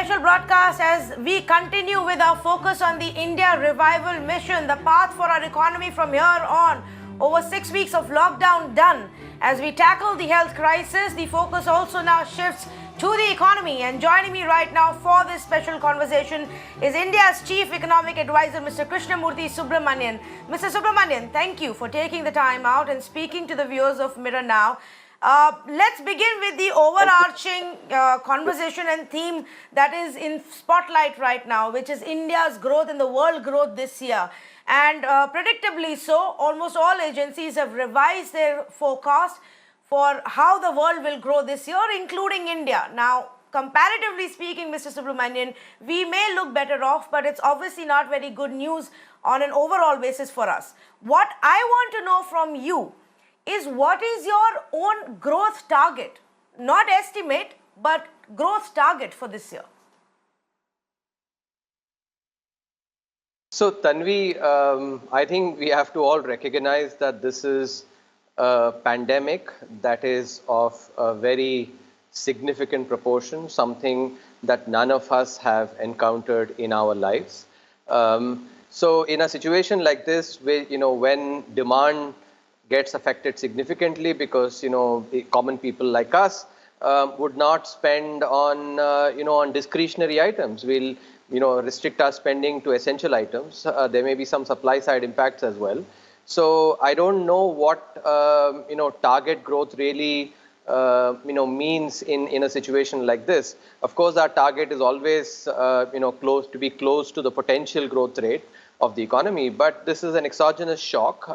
special broadcast as we continue with our focus on the India Revival Mission, the path for our economy from here on. Over 6 weeks of lockdown done. As we tackle the health crisis, the focus also now shifts to the economy. And joining me right now for this special conversation is India's Chief Economic Advisor, Mr. Krishnamurthy Subramanian. Mr. Subramanian, thank you for taking the time out and speaking to the viewers of Mirror Now. Let's begin with the overarching conversation and theme that is in spotlight right now, which is India's growth and the world growth this year. And predictably so, almost all agencies have revised their forecast for how the world will grow this year, including India. Now, comparatively speaking, Mr. Subramanian, we may look better off, but it's obviously not very good news on an overall basis for us. What I want to know from you is, what is your own growth target? Not estimate, but growth target for this year. So Tanvi, I think we have to all recognize that this is a pandemic that is of a very significant proportion, something that none of us have encountered in our lives. So in a situation like this, when demand gets affected significantly, because common people like us would not spend on on discretionary items. We'll restrict our spending to essential items. There may be some supply side impacts as well. So I don't know what target growth really means in a situation like this. Of course, our target is always close to the potential growth rate of the economy. But this is an exogenous shock.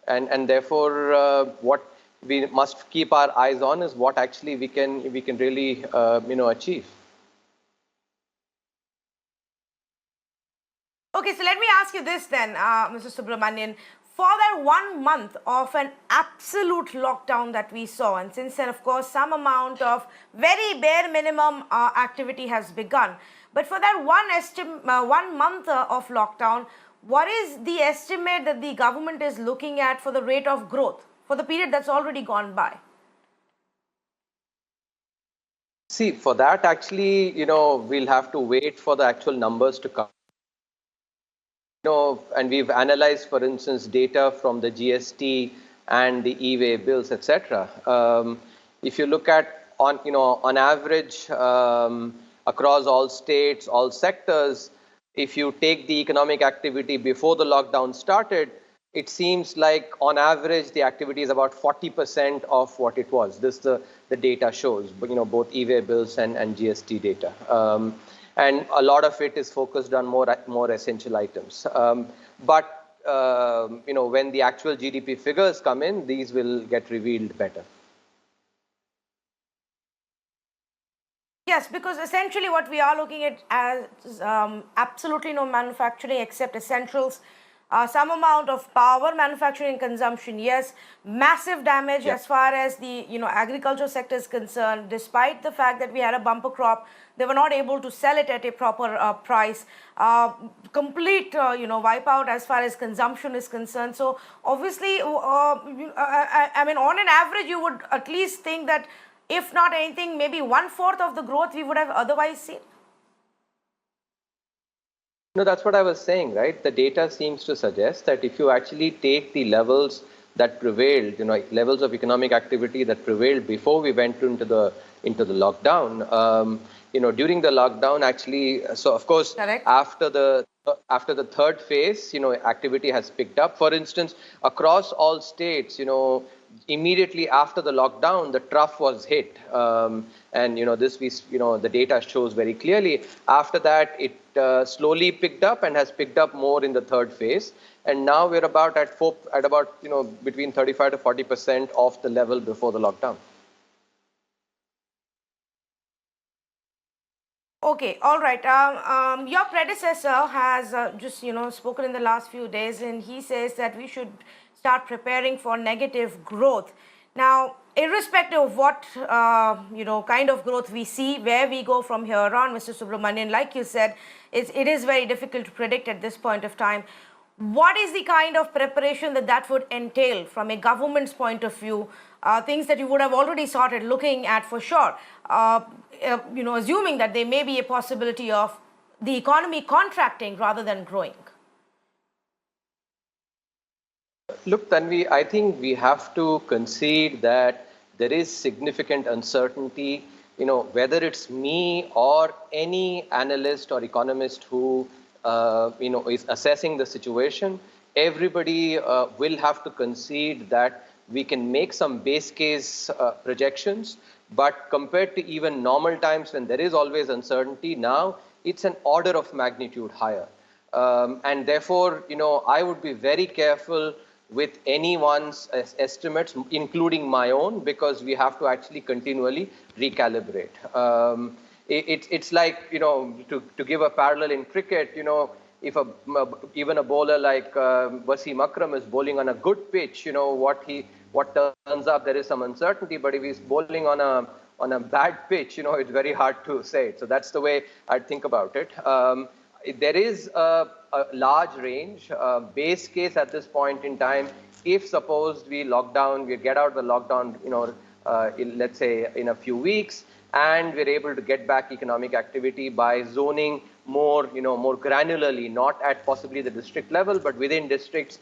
And therefore, what we must keep our eyes on is what actually we can really achieve. Okay, so let me ask you this then, Mr. Subramanian. For that 1 month of an absolute lockdown that we saw, and since then, of course, some amount of very bare minimum activity has begun. But for that 1 month of lockdown, what is the estimate that the government is looking at for the rate of growth for the period that's already gone by? See, for that, actually, we'll have to wait for the actual numbers to come. And we've analyzed, for instance, data from the GST and the e-way bills, etc. If you look at on average across all states, all sectors, if you take the economic activity before the lockdown started, it seems like on average the activity is about 40% of what it was. This the data shows, both e-way bills and GST data. And a lot of it is focused on more essential items. But when the actual GDP figures come in, these will get revealed better. Yes, because essentially what we are looking at as absolutely no manufacturing except essentials, some amount of power manufacturing consumption, yes, massive damage as far as the agriculture sector is concerned. Despite the fact that we had a bumper crop, they were not able to sell it at a proper price. Complete wipeout as far as consumption is concerned. So obviously, I mean, on an average, you would at least think that if not anything, maybe 1/4 of the growth we would have otherwise seen. No, that's what I was saying, right? The data seems to suggest that if you actually take the levels that prevailed, levels of economic activity that prevailed before we went into the lockdown, during the lockdown, actually, so of course, correct, after the third phase, activity has picked up. For instance, across all states, immediately after the lockdown, the trough was hit, and the data shows very clearly. After that, it slowly picked up and has picked up more in the third phase, and now we're about at between 35 to 40% of the level before the lockdown. Okay, all right. Your predecessor has just spoken in the last few days, and he says that we should start preparing for negative growth. Now, irrespective of what kind of growth we see, where we go from here on, Mr. Subramanian, like you said, it is very difficult to predict at this point of time. What is the kind of preparation that would entail from a government's point of view? Things that you would have already started looking at for sure. Assuming that there may be a possibility of the economy contracting rather than growing. Look, Tanvi, I think we have to concede that there is significant uncertainty. Whether it's me or any analyst or economist who, is assessing the situation, everybody will have to concede that we can make some base case projections, but compared to even normal times when there is always uncertainty, now it's an order of magnitude higher. And therefore, I would be very careful with anyone's estimates, including my own, because we have to actually continually recalibrate. It's like, to give a parallel in cricket, if even a bowler like Wasim Akram is bowling on a good pitch, what turns up, there is some uncertainty, but if he's bowling on a bad pitch, it's very hard to say it. So that's the way I'd think about it. There is a large range. Base case at this point in time, if suppose we get out of the lockdown, let's say in a few weeks, and we're able to get back economic activity by zoning more granularly, not at possibly the district level, but within districts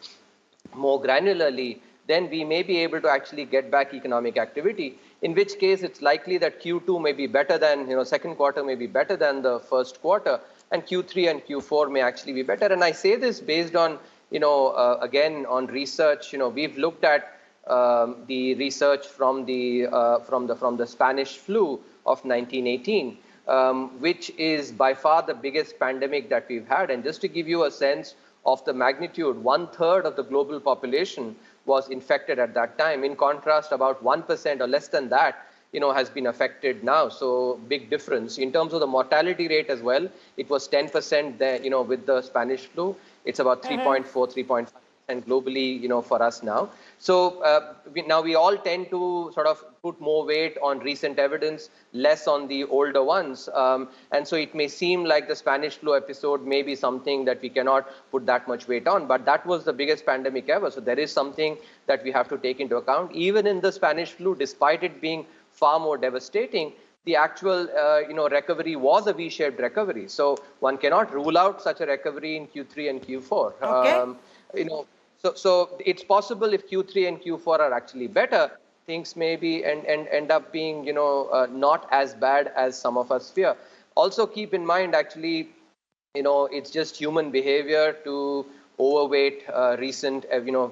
more granularly, then we may be able to actually get back economic activity, in which case it's likely that Q2 may be better than, second quarter may be better than the first quarter, and Q3 and Q4 may actually be better. And I say this based on, again, on research. We've looked at the research from the Spanish flu of 1918, which is by far the biggest pandemic that we've had. And just to give you a sense of the magnitude, 1/3 of the global population was infected at that time. In contrast, about 1% or less than that, has been affected now. So big difference. In terms of the mortality rate as well, it was 10% there, with the Spanish flu. It's about 3.4, 3.5% globally, for us now. So now we all tend to sort of put more weight on recent evidence, less on the older ones. And so it may seem like the Spanish flu episode may be something that we cannot put that much weight on, but that was the biggest pandemic ever. So there is something that we have to take into account. Even in the Spanish flu, despite it being far more devastating, the actual recovery was a V-shaped recovery. So one cannot rule out such a recovery in Q3 and Q4. Okay. So it's possible if Q3 and Q4 are actually better, things maybe end up being not as bad as some of us fear. Also keep in mind, actually, it's just human behavior to overweight recent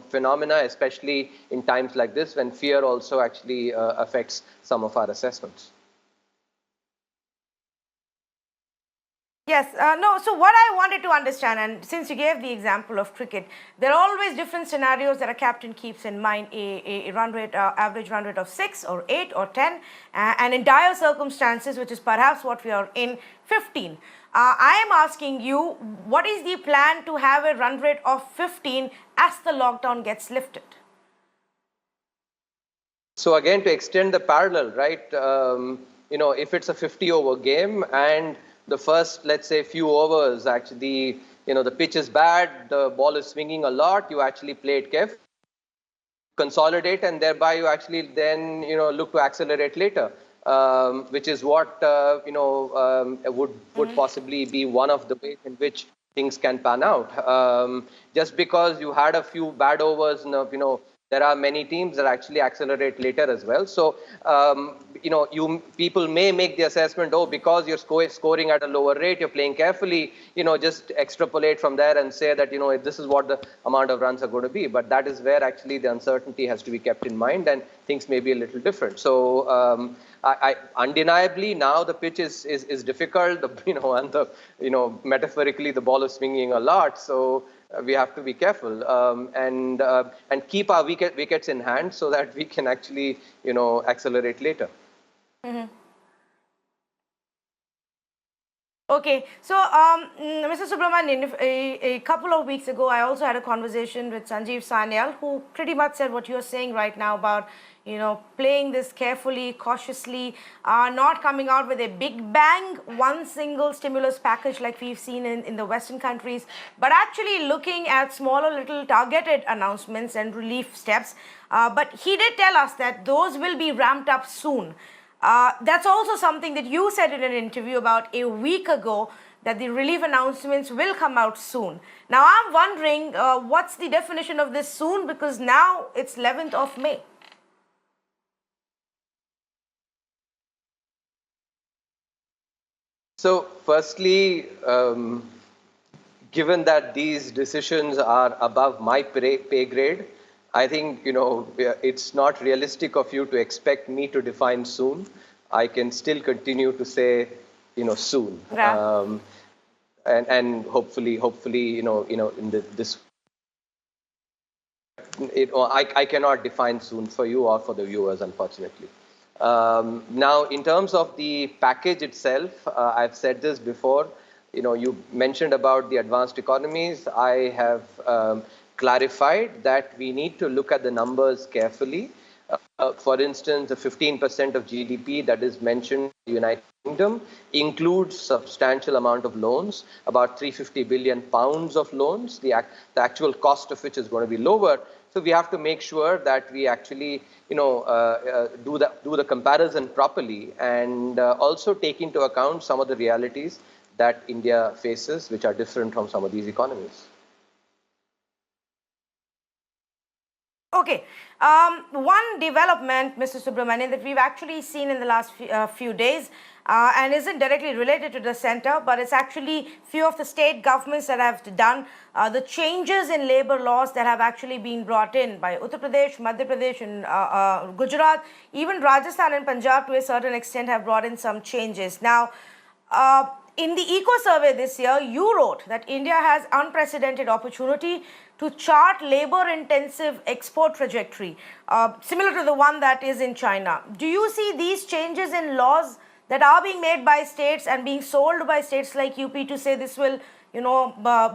phenomena, especially in times like this when fear also actually affects some of our assessments. Yes, no, so what I wanted to understand, and since you gave the example of cricket, there are always different scenarios that a captain keeps in mind, a run rate, average run rate of 6 or 8 or 10, and in dire circumstances, which is perhaps what we are in, 15. I am asking you, what is the plan to have a run rate of 15 as the lockdown gets lifted? So again, to extend the parallel, right, if it's a 50-over game and the first, let's say, few overs, actually, the pitch is bad, the ball is swinging a lot, you actually play it carefully, consolidate, and thereby you actually then, look to accelerate later, which is what, would possibly be one of the ways in which things can pan out. Just because you had a few bad overs, there are many teams that actually accelerate later as well. So, people may make the assessment, because you're scoring at a lower rate, you're playing carefully, just extrapolate from there and say that, this is what the amount of runs are going to be. But that is where actually the uncertainty has to be kept in mind, and things may be a little different. So, undeniably now the pitch is difficult, and metaphorically the ball is swinging a lot. So we have to be careful and keep our wickets in hand so that we can actually accelerate later. Okay, so Mr. Subramanian, a couple of weeks ago, I also had a conversation with Sanjeev Sanyal, who pretty much said what you're saying right now about, playing this carefully, cautiously, not coming out with a big bang, one single stimulus package like we've seen in the Western countries, but actually looking at smaller little targeted announcements and relief steps. But he did tell us that those will be ramped up soon. That's also something that you said in an interview about a week ago, that the relief announcements will come out soon. Now, I'm wondering what's the definition of this soon, because now it's 11th of May. So, firstly, given that these decisions are above my pay grade, I think, it's not realistic of you to expect me to define soon. I can still continue to say, soon. Yeah. And hopefully, in this, I cannot define soon for you or for the viewers, unfortunately. Now, in terms of the package itself, I've said this before. You mentioned about the advanced economies. I have clarified that we need to look at the numbers carefully. For instance, the 15% of GDP that is mentioned in the United Kingdom includes substantial amount of loans, about 350 billion pounds of loans, the actual cost of which is going to be lower. So we have to make sure that we actually, do the comparison properly, and also take into account some of the realities that India faces, which are different from some of these economies. Okay. One development, Mr. Subramanian, that we've actually seen in the last few days, and isn't directly related to the center, but it's actually few of the state governments that have done the changes in labor laws that have actually been brought in by Uttar Pradesh, Madhya Pradesh, and Gujarat. Even Rajasthan and Punjab, to a certain extent, have brought in some changes. Now, in the Eco Survey this year, you wrote that India has unprecedented opportunity to chart labor-intensive export trajectory, similar to the one that is in China. Do you see these changes in laws that are being made by states and being sold by states like UP to say this will,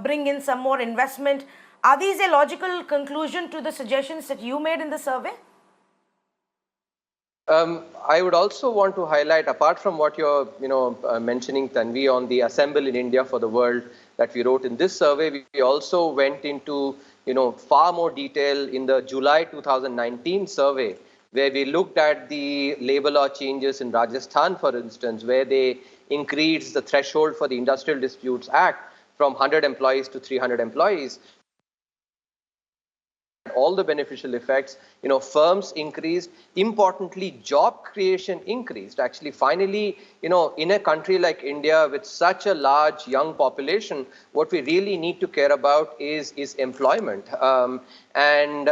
bring in some more investment? Are these a logical conclusion to the suggestions that you made in the survey? I would also want to highlight, apart from what you're, mentioning, Tanvi, on the Assemble in India for the World that we wrote in this survey, we also went into, far more detail in the July 2019 survey, where we looked at the labor law changes in Rajasthan, for instance, where they increased the threshold for the Industrial Disputes Act from 100 employees to 300 employees. All the beneficial effects, firms increased. Importantly, job creation increased. Actually, finally, in a country like India with such a large young population, what we really need to care about is employment, and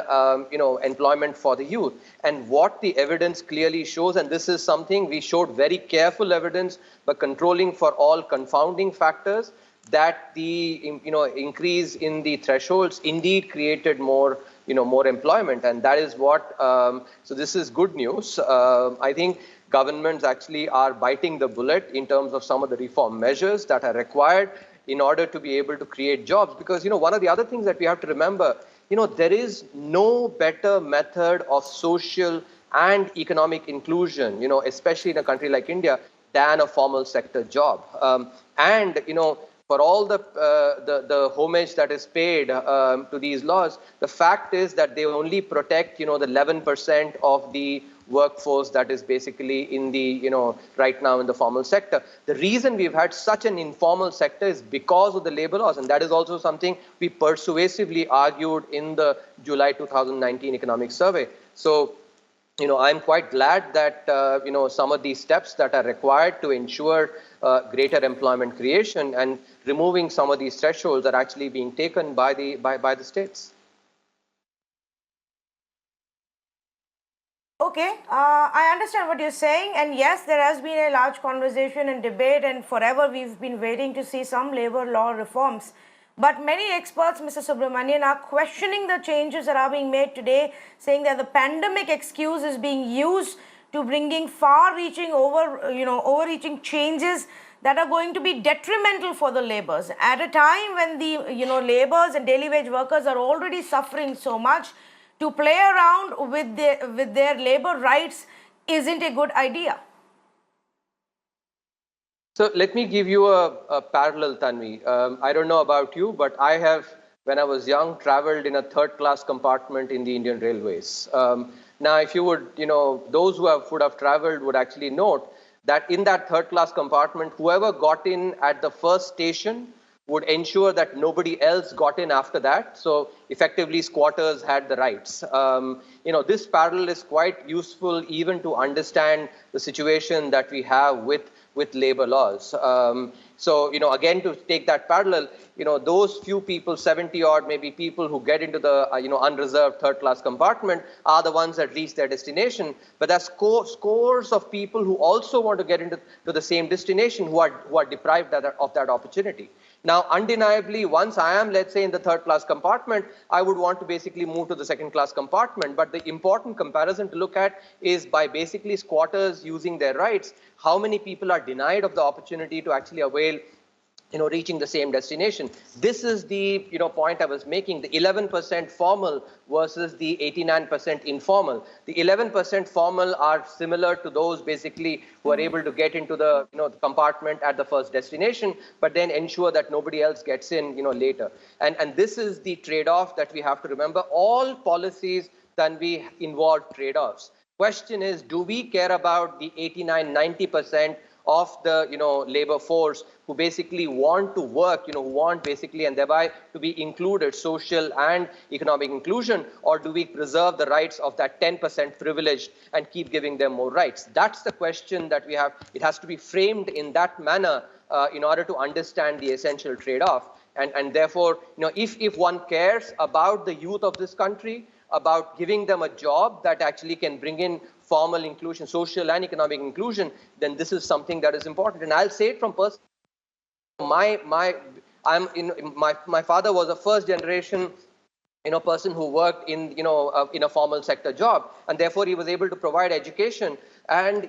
employment for the youth. And what the evidence clearly shows, and this is something we showed very careful evidence, but controlling for all confounding factors, that the increase in the thresholds indeed created more employment, and that is what. So this is good news. I think governments actually are biting the bullet in terms of some of the reform measures that are required in order to be able to create jobs. Because one of the other things that we have to remember, there is no better method of social and economic inclusion, especially in a country like India, than a formal sector job. And for all the homage that is paid to these laws, the fact is that they only protect, the 11% of the workforce that is basically in the, right now in the formal sector. The reason we've had such an informal sector is because of the labor laws, and that is also something we persuasively argued in the July 2019 economic survey. So, I'm quite glad that, some of these steps that are required to ensure greater employment creation and removing some of these thresholds are actually being taken by the states. Okay, I understand what you're saying, and yes, there has been a large conversation and debate, and forever we've been waiting to see some labor law reforms. But many experts, Mr. Subramanian, are questioning the changes that are being made today, saying that the pandemic excuse is being used to bringing far-reaching, overreaching changes that are going to be detrimental for the laborers at a time when the laborers and daily wage workers are already suffering so much. To play around with their labor rights isn't a good idea. So let me give you a parallel, Tanvi. I don't know about you, but I have, when I was young, traveled in a third-class compartment in the Indian Railways. Now, if you would, those who would have traveled would actually note that in that third-class compartment, whoever got in at the first station would ensure that nobody else got in after that. So effectively, squatters had the rights. This parallel is quite useful even to understand the situation that we have with labor laws. Again, to take that parallel, those few people, 70 odd maybe people who get into the unreserved third-class compartment are the ones that reach their destination. But there's scores of people who also want to get into the same destination who are deprived of that opportunity. Now, undeniably, once I am, let's say, in the third-class compartment, I would want to basically move to the second-class compartment. But the important comparison to look at is by basically squatters using their rights, how many people are denied of the opportunity to actually avail reaching the same destination. This is the point I was making, the 11% formal versus the 89% informal. The 11% formal are similar to those basically who are able to get into the the compartment at the first destination, but then ensure that nobody else gets in later. And this is the trade-off that we have to remember. All policies, Tanvi, involve trade-offs. Question is, do we care about the 89-90% of the labor force who basically want to work, who want basically and thereby to be included, social and economic inclusion, or do we preserve the rights of that 10% privileged and keep giving them more rights? That's the question that we have. It has to be framed in that manner in order to understand the essential trade-off. And therefore, if one cares about the youth of this country, about giving them a job that actually can bring in formal inclusion, social and economic inclusion, then this is something that is important. And I'll say it from personal. My father was a first generation person who worked in a formal sector job, and therefore he was able to provide education, and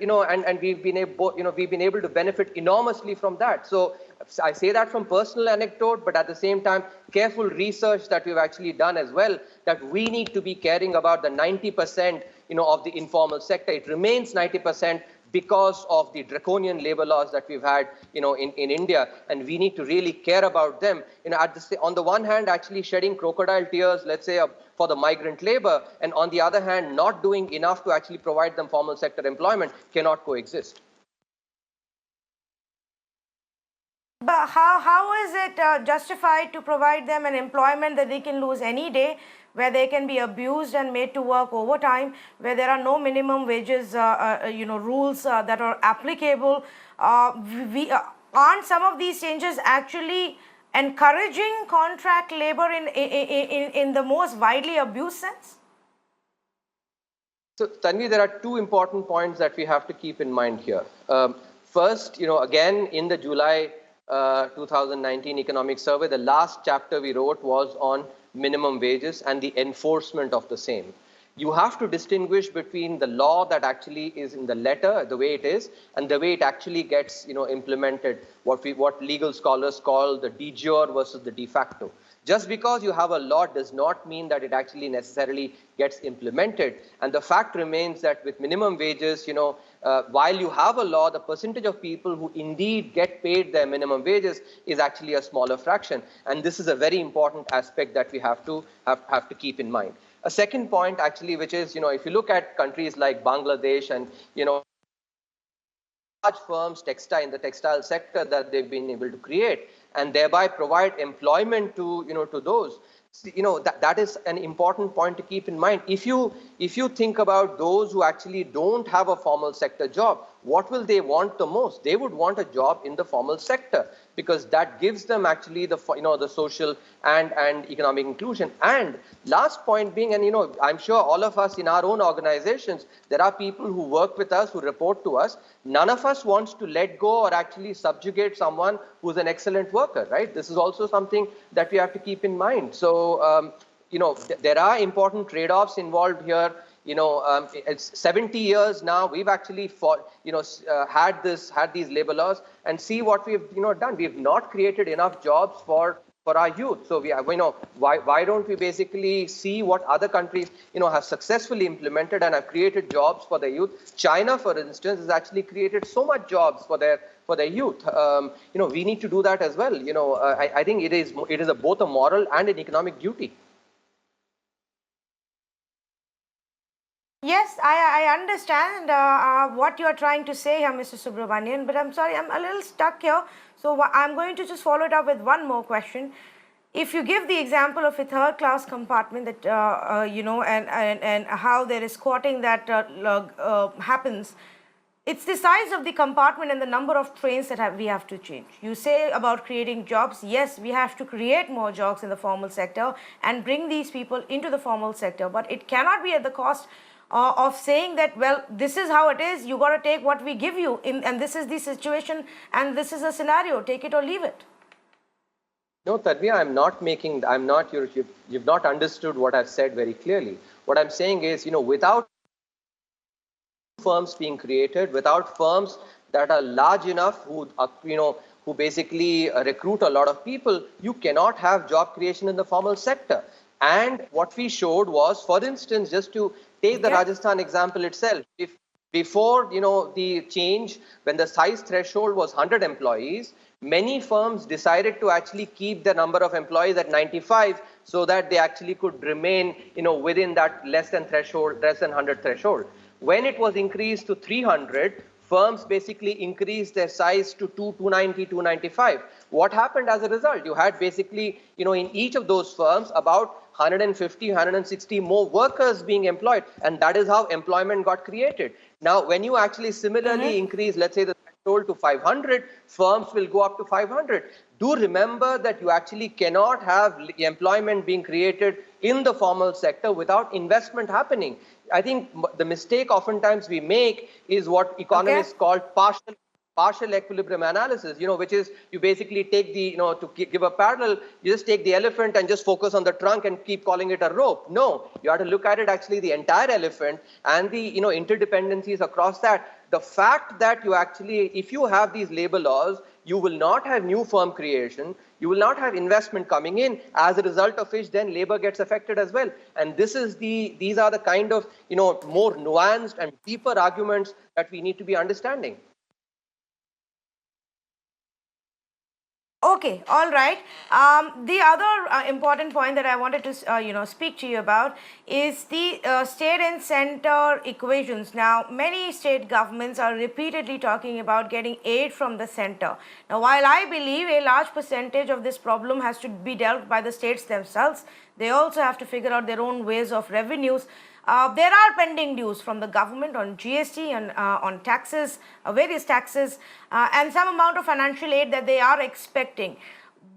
we've been able to benefit enormously from that. So I say that from personal anecdote, but at the same time, careful research that we've actually done as well, that we need to be caring about the 90% of the informal sector. It remains 90% because of the draconian labor laws that we've had, in India, and we need to really care about them. On the one hand, actually shedding crocodile tears, let's say, for the migrant labor, and on the other hand, not doing enough to actually provide them formal sector employment cannot coexist. But how is it justified to provide them an employment that they can lose any day, where they can be abused and made to work overtime, where there are no minimum wages, rules that are applicable? Aren't some of these changes actually encouraging contract labor in the most widely abused sense? So, Tanvi, there are two important points that we have to keep in mind here. First, again, in the July 2019 economic survey, the last chapter we wrote was on minimum wages and the enforcement of the same. You have to distinguish between the law that actually is in the letter, the way it is, and the way it actually gets implemented, what legal scholars call the de jure versus the de facto. Just because you have a law does not mean that it actually necessarily gets implemented. And the fact remains that with minimum wages, while you have a law, the percentage of people who indeed get paid their minimum wages is actually a smaller fraction. And this is a very important aspect that we have to keep in mind. A second point, actually, which is, if you look at countries like Bangladesh and, large firms in the textile sector that they've been able to create and thereby provide employment to those. That is an important point to keep in mind. If you think about those who actually don't have a formal sector job, what will they want the most? They would want a job in the formal sector, because that gives them actually the social and economic inclusion. And last point being, and I'm sure all of us in our own organizations, there are people who work with us, who report to us. None of us wants to let go or actually subjugate someone who's an excellent worker, right? This is also something that we have to keep in mind. So, there are important trade-offs involved here. It's 70 years now. We've actually had these labor laws, and see what we've done. We've not created enough jobs for our youth. So why don't we basically see what other countries have successfully implemented and have created jobs for their youth? China, for instance, has actually created so much jobs for their youth. We need to do that as well. I think it is both a moral and an economic duty. Yes, I understand what you are trying to say here, Mr. Subramanian, but I'm sorry, I'm a little stuck here. So I'm going to just follow it up with one more question. If you give the example of a third-class compartment that, and how there is squatting that happens, it's the size of the compartment and the number of trains that we have to change. You say about creating jobs. Yes, we have to create more jobs in the formal sector and bring these people into the formal sector, but it cannot be at the cost of saying that, well, this is how it is, you got to take what we give you, and this is the situation, and this is a scenario, take it or leave it. No, Tadvi, you've not understood what I've said very clearly. What I'm saying is, without firms being created, without firms that are large enough who basically recruit a lot of people, you cannot have job creation in the formal sector. And what we showed was, for instance, just to take the Rajasthan example itself, if before the change, when the size threshold was 100 employees, many firms decided to actually keep the number of employees at 95 so that they actually could remain within that less than 100 threshold. When it was increased to 300, firms basically increased their size to 290, 295. What happened as a result? You had basically, in each of those firms, about 150, 160 more workers being employed. And that is how employment got created. Now, when you actually similarly increase, let's say, the threshold to 500, firms will go up to 500. Do remember that you actually cannot have employment being created in the formal sector without investment happening. I think the mistake oftentimes we make is what economists call partial equilibrium analysis, which is you basically take to give a parallel, you just take the elephant and just focus on the trunk and keep calling it a rope. No, you have to look at it actually the entire elephant and the interdependencies across that. The fact that you actually, if you have these labor laws, you will not have new firm creation, you will not have investment coming in, as a result of which then labor gets affected as well. And these are the kind of more nuanced and deeper arguments that we need to be understanding. Okay, all right. The other important point that I wanted to speak to you about is the state and center equations. Now, many state governments are repeatedly talking about getting aid from the center. Now, while I believe a large percentage of this problem has to be dealt by the states themselves, they also have to figure out their own ways of revenues. There are pending dues from the government on GST and on taxes, various taxes, and some amount of financial aid that they are expecting.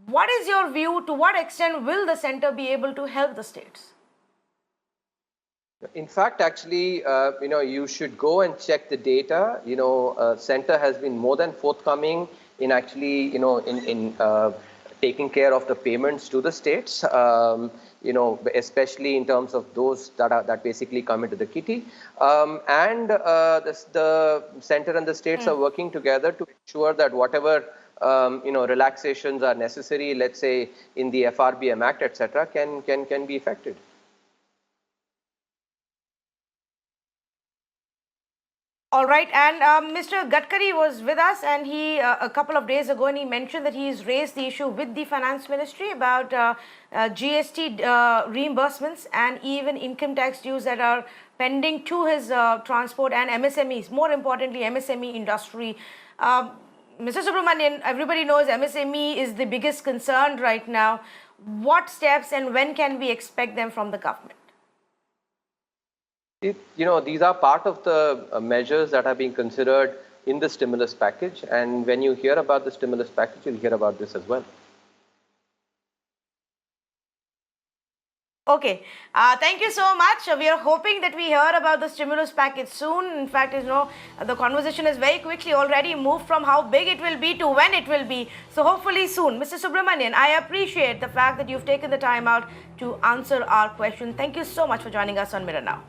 What is your view? To what extent will the center be able to help the states? In fact, actually, you should go and check the data. Center has been more than forthcoming in actually, in taking care of the payments to the states. Especially in terms of those that basically come into the kitty. The center and the states are working together to ensure that whatever relaxations are necessary, let's say in the FRBM Act, etc., can be effected. All right, and Mr. Gadkari was with us, and he a couple of days ago, and he mentioned that he's raised the issue with the Finance Ministry about GST reimbursements and even income tax dues that are pending to his transport and MSMEs, more importantly MSME industry. Mr. Subramanian, everybody knows MSME is the biggest concern right now. What steps and when can we expect them from the government? These are part of the measures that are being considered in the stimulus package. And when you hear about the stimulus package, you'll hear about this as well. Okay, thank you so much. We are hoping that we hear about the stimulus package soon. In fact, the conversation is very quickly already moved from how big it will be to when it will be. So hopefully soon. Mr. Subramanian, I appreciate the fact that you've taken the time out to answer our question. Thank you so much for joining us on Mirror Now.